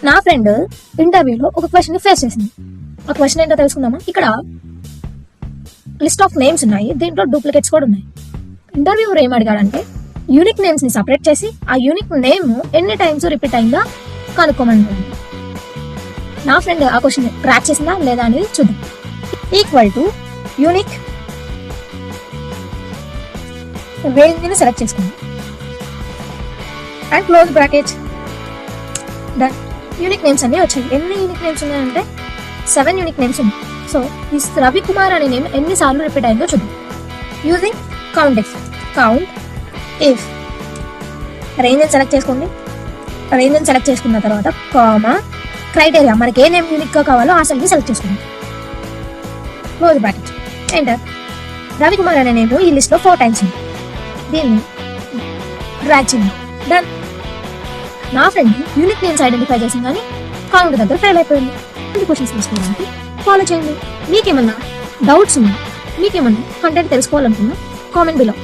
నా ఫ్రెండ్ ఇంటర్వ్యూలో ఒక క్వశ్చన్ ఫేస్ చేసింది. ఆ క్వశ్చన్ ఏంటో తెలుసుకుందామా? ఇక్కడ లిస్ట్ ఆఫ్ నేమ్స్ ఉన్నాయి, దీంట్లో డూప్లికేట్స్ కూడా ఉన్నాయి. ఇంటర్వ్యూవర్ ఏం అడిగాడంటే యూనిక్ నేమ్స్ ని సపరేట్ చేసి ఆ యూనిక్ నేమ్ ఎన్ని టైమ్స్ రిపీట్ అయిందా కనుక్కోమని. నా ఫ్రెండ్ ఆ క్వశ్చన్ క్రాక్ చేసిందా లేదా అనేది చూద్దాం. ఈక్వల్ టు యూనిక్ రేంజ్ ని సెలెక్ట్ చేసుకుందాం and close bracket. Done. Unique names అన్ని వచ్చాయి. ఎన్ని యూనిక్ నేమ్స్ ఉన్నాయంటే 7 యూనిక్ నేమ్స్ ఉన్నాయి. సో ఈ రవికుమార్ అనే నేమ్ ఎన్నిసార్లు రిపీట్ అయిందో చూద్దాం. Using count if range select చేసుకోండి. రేంజ్ సెలెక్ట్ చేసుకున్న తర్వాత కామా క్రైటీరియా, మనకి ఏ నేమ్ యూనిక్ గా కావాలో ఆ సెల్ ని సెలెక్ట్ చేసుకోండి. Close bracket, enter. రవికుమార్ అనే నేమ్ ఈ లిస్ట్ లో 4 టైమ్స్ ఉంది. దీన్ని డ్రాగ్ చేయండి. డన్. నా ఫ్రెండ్ యూనిక్ నేమ్స్ ఐడెంటిఫై చేసింది కానీ కౌంట్ దగ్గర ఫెయిల్ అయిపోయింది. క్వశ్చన్స్ తెలుసుకోవడానికి ఫాలో చేయండి. మీకేమన్నా డౌట్స్ ఉన్నా, మీకేమన్నా కంటెంట్ తెలుసుకోవాలనుకున్నా కామెంట్ బిలో.